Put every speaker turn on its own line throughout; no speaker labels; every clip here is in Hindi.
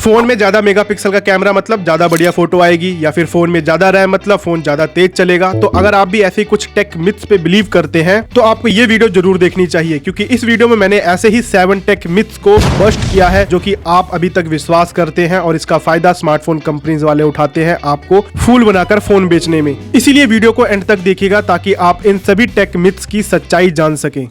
फोन में ज्यादा मेगापिक्सल का कैमरा मतलब ज्यादा बढ़िया फोटो आएगी, या फिर फोन में ज्यादा रैम मतलब फोन ज्यादा तेज चलेगा। तो अगर आप भी ऐसे कुछ टेक मिथ्स पे बिलीव करते हैं तो आपको ये वीडियो जरूर देखनी चाहिए, क्योंकि इस वीडियो में मैंने ऐसे ही 7 टेक मिथ्स को बस्ट किया है जो कि आप अभी तक विश्वास करते हैं, और इसका फायदा स्मार्टफोन कंपनीज वाले उठाते हैं आपको फूल बनाकर फोन बेचने में। इसीलिए वीडियो को एंड तक देखिएगा ताकि आप इन सभी टेक मिथ्स की सच्चाई जान सकें।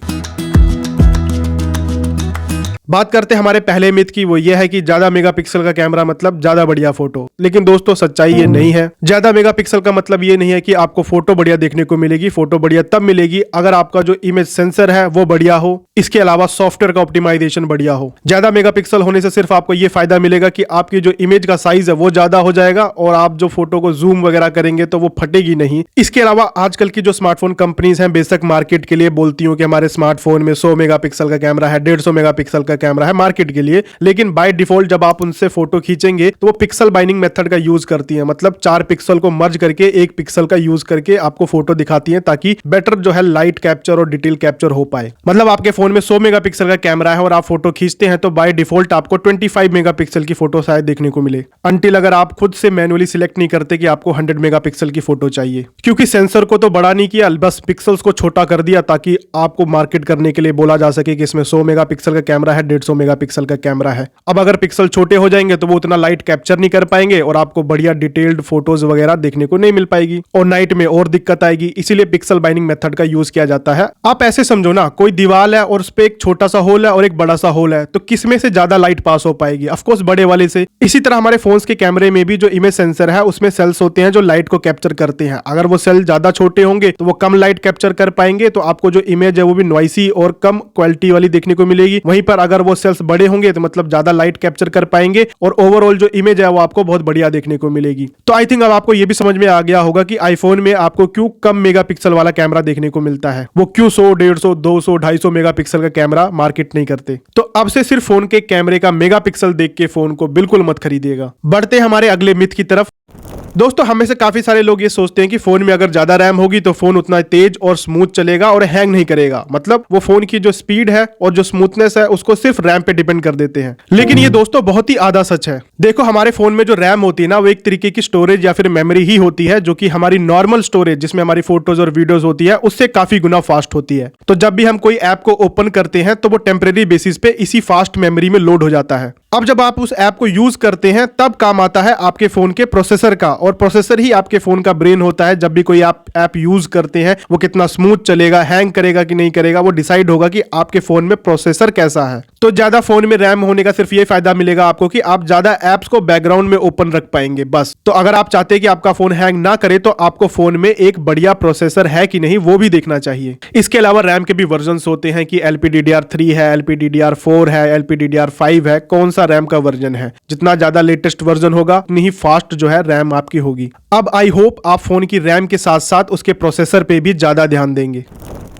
बात करते हैं हमारे पहले मिथ की, वो ये है कि ज्यादा मेगापिक्सल का कैमरा मतलब ज्यादा बढ़िया फोटो। लेकिन दोस्तों सच्चाई ये नहीं है। ज्यादा मेगापिक्सल का मतलब ये नहीं है कि आपको फोटो बढ़िया देखने को मिलेगी। फोटो बढ़िया तब मिलेगी अगर आपका जो इमेज सेंसर है वो बढ़िया हो, इसके अलावा सॉफ्टवेयर का ऑप्टिमाइजेशन बढ़िया हो। ज्यादा मेगापिक्सल होने से सिर्फ आपको ये फायदा मिलेगा कि आपकी जो इमेज का साइज है वो ज्यादा हो जाएगा और आप जो फोटो को जूम वगैरह करेंगे तो वो फटेगी नहीं। इसके अलावा आजकल की जो स्मार्टफोन कंपनीज हैं बेशक मार्केट के लिए बोलती हूँ कि हमारे स्मार्टफोन में 100 मेगापिक्सल का कैमरा है, 150 मेगापिक्सल का कैमरा है मार्केट के लिए, लेकिन बाय डिफॉल्ट जब आप उनसे फोटो खींचेंगे तो वो पिक्सल बाइंडिंग मेथड का यूज करती है। मतलब 4 पिक्सल को मर्ज करके 1 पिक्सल का यूज करके आपको फोटो दिखाती है ताकि बेटर जो है लाइट कैप्चर और डिटेल कैप्चर हो पाए। मतलब आपके फोन में 100 मेगापिक्सल का कैमरा है और आप फोटो खींचते हैं तो बाय डिफॉल्ट आपको 25 मेगापिक्सल की फोटो शायद देखने को मिले, अनटिल अगर आप खुद से मैनुअली सिलेक्ट नहीं करते कि आपको 100 मेगापिक्सल की फोटो चाहिए। क्योंकि सेंसर को तो बड़ा नहीं किया, बस पिक्सल्स को छोटा कर दिया ताकि आपको मार्केट करने के लिए बोला जा सके कि इसमें 100 मेगापिक्सल का कैमरा है, 150 मेगापिक्सल का कैमरा है। अब अगर पिक्सल छोटे हो जाएंगे तो वो उतना लाइट कैप्चर नहीं कर पाएंगे और आपको बढ़िया डिटेल्ड फोटोज वगैरह देखने को नहीं मिल पाएगी और नाइट में और दिक्कत आएगी। इसीलिए पिक्सल बाइंडिंग मेथड का यूज किया जाता है। आप ऐसे समझो ना, कोई दीवार है और उस पे एक छोटा सा होल है और एक बड़ा सा होल है, तो किसमें से ज्यादा लाइट पास हो पाएगी? ऑफ कोर्स बड़े वाले से। इसी तरह हमारे फोन्स के कैमरे में भी जो इमेज सेंसर है उसमें सेल्स होते हैं जो लाइट को कैप्चर करते हैं। अगर वो सेल ज्यादा छोटे होंगे तो वो कम लाइट कैप्चर कर पाएंगे, तो आपको जो इमेज है वो भी नॉइसी और कम क्वालिटी वाली देखने को मिलेगी। वहीं पर अगर वो सेल्स बड़े होंगे तो मतलब ज्यादा लाइट कैप्चर कर पाएंगे और ओवरऑल जो इमेज है वो आपको बहुत बढ़िया देखने को मिलेगी। तो आई थिंक अब आपको ये भी समझ में आ गया होगा कि आईफोन में आपको क्यों कम मेगापिक्सल वाला कैमरा देखने को मिलता है। वो क्यों 100, 150, 200, 250 मेगापिक्सल का कैमरा मार्केट नहीं करते। तो अब से सिर्फ फोन के कैमरे का मेगापिक्सल देख के फोन को बिल्कुल मत खरीदिएगा। बढ़ते हमारे अगले मिथ की तरफ। दोस्तों हमें से काफी सारे लोग ये सोचते हैं कि फोन में अगर ज्यादा रैम होगी तो फोन उतना तेज और स्मूथ चलेगा और हैंग नहीं करेगा। मतलब वो फोन की जो स्पीड है और जो स्मूथनेस है उसको सिर्फ रैम पे डिपेंड कर देते हैं। लेकिन ये दोस्तों बहुत ही आधा सच है। देखो हमारे फोन में जो रैम होती है ना वो एक तरीके की स्टोरेज या फिर मेमोरी ही होती है, जो कि हमारी नॉर्मल स्टोरेज जिसमें हमारी फोटोज और वीडियोज होती है उससे काफी गुना फास्ट होती है। तो जब भी हम कोई ऐप को ओपन करते हैं तो वो टेम्परेरी बेसिस पे इसी फास्ट मेमोरी में लोड हो जाता है। अब जब आप उस ऐप को यूज करते हैं तब काम आता है आपके फोन के प्रोसेसर का, और प्रोसेसर ही आपके फोन का ब्रेन होता है। जब भी कोई आप ऐप यूज करते हैं वो कितना स्मूथ चलेगा, हैंग करेगा कि नहीं करेगा, वो डिसाइड होगा कि आपके फोन में प्रोसेसर कैसा है। तो ज्यादा फोन में रैम होने का सिर्फ ये फायदा मिलेगा आपको कि आप ज्यादा ऐप्स को बैकग्राउंड में ओपन रख पाएंगे बस। तो अगर आप चाहते हैं कि आपका फोन हैंग ना करे तो आपको फोन में एक बढ़िया प्रोसेसर है कि नहीं वो भी देखना चाहिए। इसके अलावा रैम के भी वर्जन होते हैं कि LPDDR3 है, LPDDR4 है, LPDDR5 है, कौन सा रैम का वर्जन है। जितना ज्यादा लेटेस्ट वर्जन होगा उतनी ही फास्ट जो है रैम आपकी होगी। अब आई होप आप फोन की रैम के साथ साथ उसके प्रोसेसर पे भी ज्यादा ध्यान देंगे।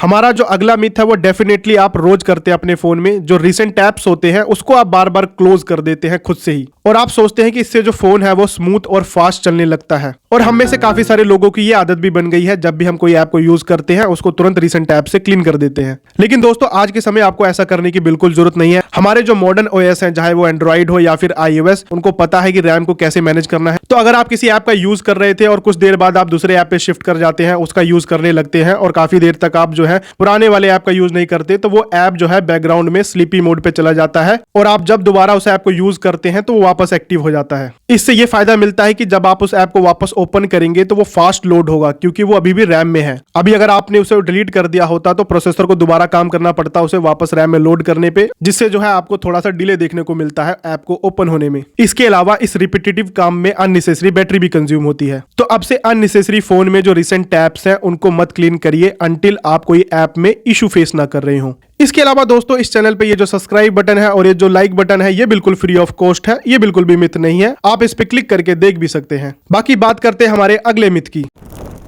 हमारा जो अगला मिथ है वो डेफिनेटली आप रोज करते हैं अपने फोन में। जो रिसेंट ऐप्स होते हैं उसको आप बार बार क्लोज कर देते हैं खुद से ही, और आप सोचते हैं कि इससे जो फोन है वो स्मूथ और फास्ट चलने लगता है। और हम में से काफी सारे लोगों की ये आदत भी बन गई है, जब भी हम कोई ऐप को यूज करते हैं उसको तुरंत रिसेंट ऐप से क्लीन कर देते हैं। लेकिन दोस्तों आज के समय आपको ऐसा करने की बिल्कुल जरूरत नहीं है। हमारे जो मॉडर्न OS हैं, चाहे वो एंड्रॉइड हो या फिर iOS, उनको पता है कि रैम को कैसे मैनेज करना है। तो अगर आप किसी ऐप का यूज कर रहे थे और कुछ देर बाद आप दूसरे ऐप पे शिफ्ट कर जाते हैं, उसका यूज करने लगते हैं और काफी देर तक आप जो है पुराने वाले ऐप का यूज नहीं करते, तो वो ऐप जो है बैकग्राउंड में स्लीपी मोड पे चला जाता है और आप जब दोबारा उस ऐप को यूज करते हैं तो वो वापस एक्टिव हो जाता है। इससे ये फायदा मिलता है कि जब आप उस ऐप को वापस ओपन करेंगे तो वो फास्ट लोड होगा, क्योंकि वो अभी भी रैम में है। अभी अगर आपने उसे डिलीट कर दिया होता तो प्रोसेसर को दोबारा काम करना पड़ता उसे वापस रैम में लोड करने पे, जिससे जो है आपको थोड़ा सा डिले देखने को मिलता है ऐप को ओपन होने में। इसके अलावा इस रिपीटेटिव काम में अननेसेसरी बैटरी भी कंज्यूम होती है। तो अब से अननेसेसरी फोन में जो रिसेंट ऐप्स हैं उनको मत क्लीन करिए अनटिल आप कोई ऐप में इशू फेस ना कर रहे हो। इसके अलावा दोस्तों इस चैनल पे ये जो सब्सक्राइब बटन है और ये जो लाइक बटन है ये बिल्कुल फ्री ऑफ कॉस्ट है, ये बिल्कुल भी मिथ नहीं है। आप इस पे क्लिक करके देख भी सकते हैं। बाकी बात करते हैं हमारे अगले मिथ की।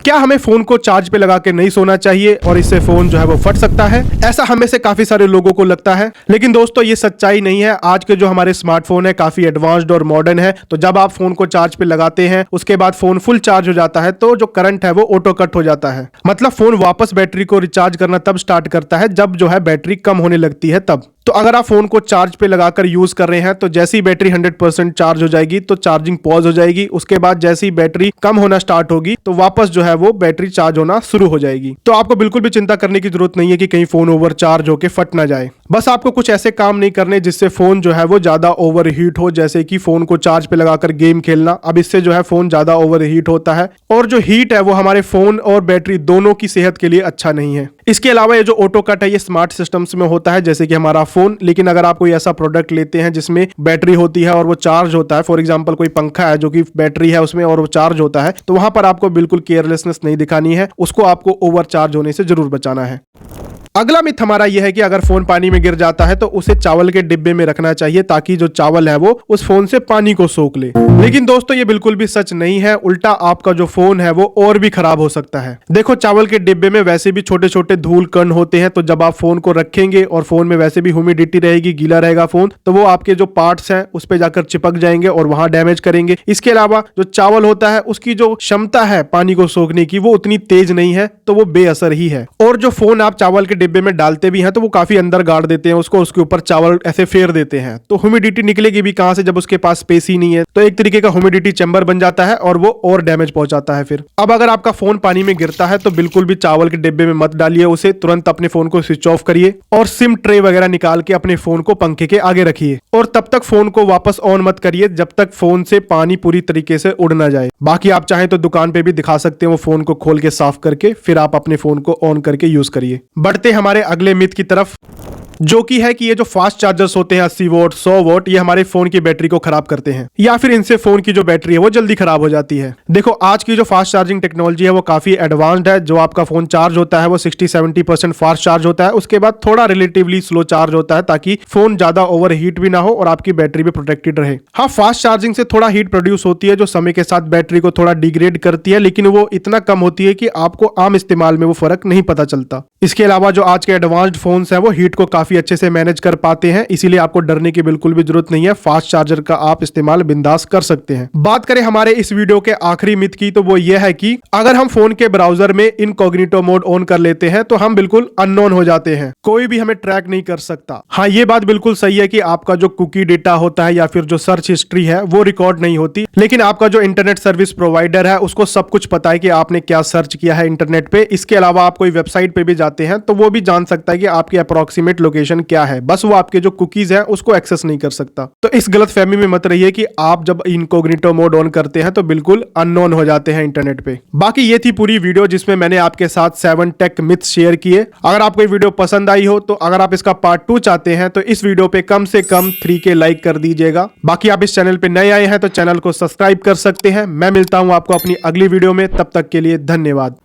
क्या हमें फोन को चार्ज पे लगा के नहीं सोना चाहिए और इससे फोन जो है वो फट सकता है? ऐसा हमें से काफी सारे लोगों को लगता है, लेकिन दोस्तों ये सच्चाई नहीं है। आज के जो हमारे स्मार्टफोन है काफी एडवांस्ड और मॉडर्न है। तो जब आप फोन को चार्ज पे लगाते हैं उसके बाद फोन फुल चार्ज हो जाता है तो जो करंट है वो ऑटो कट हो जाता है। मतलब फोन वापस बैटरी को रिचार्ज करना तब स्टार्ट करता है जब जो है बैटरी कम होने लगती है तब। तो अगर आप फोन को चार्ज पे लगाकर यूज कर रहे हैं तो जैसे ही बैटरी 100% चार्ज हो जाएगी तो चार्जिंग पॉज हो जाएगी, उसके बाद जैसे ही बैटरी कम होना स्टार्ट होगी तो वापस जो है वो बैटरी चार्ज होना शुरू हो जाएगी। तो आपको बिल्कुल भी चिंता करने की जरूरत नहीं है कि कहीं फोन ओवर चार्ज होकर फट ना जाए। बस आपको कुछ ऐसे काम नहीं करने जिससे फोन जो है वो ज्यादा ओवर हीट हो, जैसे कि फोन को चार्ज पे लगाकर गेम खेलना। अब इससे जो है फोन ज्यादा ओवर हीट होता है और जो हीट है वो हमारे फोन और बैटरी दोनों की सेहत के लिए अच्छा नहीं है। इसके अलावा ये जो ऑटो कट है ये स्मार्ट सिस्टम्स में होता है जैसे कि हमारा फोन, लेकिन अगर आप कोई ऐसा प्रोडक्ट लेते हैं जिसमें बैटरी होती है और वो चार्ज होता है, फॉर एग्जांपल कोई पंखा है जो कि बैटरी है उसमें और वो चार्ज होता है, तो वहां पर आपको बिल्कुल केयरलेसनेस नहीं दिखानी है, उसको आपको ओवर चार्ज होने से जरूर बचाना है। अगला मिथ हमारा यह है कि अगर फोन पानी में गिर जाता है तो उसे चावल के डिब्बे में रखना चाहिए ताकि जो चावल है वो उस फोन से पानी को सोख ले। लेकिन दोस्तों ये बिल्कुल भी सच नहीं है, उल्टा आपका जो फोन है वो और भी खराब हो सकता है। देखो चावल के डिब्बे में वैसे भी छोटे छोटे धूल कण होते हैं, तो जब आप फोन को रखेंगे और फोन में वैसे भी ह्यूमिडिटी रहेगी, गीला रहेगा फोन, तो वो आपके जो पार्ट्स हैं उस पर जाकर चिपक जाएंगे और वहां डैमेज करेंगे। इसके अलावा जो चावल होता है उसकी जो क्षमता है पानी को सोखने की वो उतनी तेज नहीं है, तो वो बेअसर ही है। और जो फोन आप चावल के डिब्बे में डालते भी हैं तो वो काफी अंदर गाड़ देते हैं उसको, उसके ऊपर चावल ऐसे फेर देते हैं, तो ह्यूमिडिटी निकलेगी भी कहां से जब उसके पास स्पेस ही नहीं है। तो एक तरीके का ह्यूमिडिटी चैम्बर बन जाता है और वो और डैमेज पहुंचाता है। फिर अब अगर आपका फोन पानी में गिरता है तो बिल्कुल भी चावल के डिब्बे में मत डालिए उसे, तुरंत अपने फोन को स्विच ऑफ करिए और सिम ट्रे वगैरह निकाल के अपने फोन को पंखे के आगे रखिए और तब तक फोन को वापस ऑन मत करिए जब तक फोन से पानी पूरी तरीके से उड़ ना जाए। बाकी आप चाहें तो दुकान पे भी दिखा सकते हैं वो फोन को खोल के साफ करके, फिर आप अपने फोन को ऑन करके यूज करिए। बढ़ते हमारे अगले मिथ की तरफ, जो कि है कि ये जो फास्ट चार्जर्स होते हैं 80 वोट 100 वोट ये हमारे फोन की बैटरी को खराब करते हैं या फिर इनसे फोन की जो बैटरी है वो जल्दी खराब हो जाती है। देखो आज की जो फास्ट चार्जिंग टेक्नोलॉजी है वो काफी एडवांस्ड है। जो आपका फोन चार्ज होता है वो 60-70% फास्ट चार्ज होता है, उसके बाद थोड़ा रिलेटिवली स्लो चार्ज होता है ताकि फोन ज्यादा ओवर हीट भी ना हो और आपकी बैटरी भी प्रोटेक्टेड रहे। हाँ, फास्ट चार्जिंग से थोड़ा हीट प्रोड्यूस होती है जो समय के साथ बैटरी को थोड़ा डिग्रेड करती है, लेकिन वो इतना कम होती है कि आपको आम इस्तेमाल में वो फर्क नहीं पता चलता। इसके अलावा जो आज के एडवांस्ड फोन्स है वो हीट को काफी अच्छे से मैनेज कर पाते हैं, इसीलिए आपको डरने की बिल्कुल भी जरूरत नहीं है। फास्ट चार्जर का आप इस्तेमाल बिंदास कर सकते हैं। बात करें हमारे इस वीडियो के आखिरी मिथ की, तो वो ये है कि अगर हम फोन के ब्राउजर में इनकॉग्निटो मोड ऑन कर लेते हैं तो हम बिल्कुल अननोन हो जाते हैं, कोई भी हमें ट्रैक नहीं कर सकता। हाँ, ये बात बिल्कुल सही है कि आपका जो कुकी डेटा होता है या फिर जो सर्च हिस्ट्री है वो रिकॉर्ड नहीं होती, लेकिन आपका जो इंटरनेट सर्विस प्रोवाइडर है उसको सब कुछ पता है कि आपने क्या सर्च किया है इंटरनेट पे। इसके अलावा आप कोई वेबसाइट पे भी जाते हैं तो वो भी जान सकता है कि आपकी अप्रोक्सीमेट लोकेशन क्या है, बस वो आपके जो कुकीज है उसको एक्सेस नहीं कर सकता। तो इस गलतफहमी में मत रहिए कि आप जब इनकॉग्निटो मोड ऑन करते हैं तो बिल्कुल अननोन हो जाते हैं इंटरनेट पे। बाकी ये थी पूरी वीडियो जिसमें मैंने आपके साथ 7 टेक मिथ्स शेयर किए। अगर आपको ये वीडियो पसंद आई हो तो अगर आप इसका पार्ट 2 चाहते हैं तो इस वीडियो पे कम से कम 3K लाइक कर दीजिएगा। बाकी आप इस चैनल पे नए आए हैं तो चैनल को सब्सक्राइब कर सकते हैं। मैं मिलता हूं आपको अपनी अगली वीडियो में, तब तक के लिए धन्यवाद।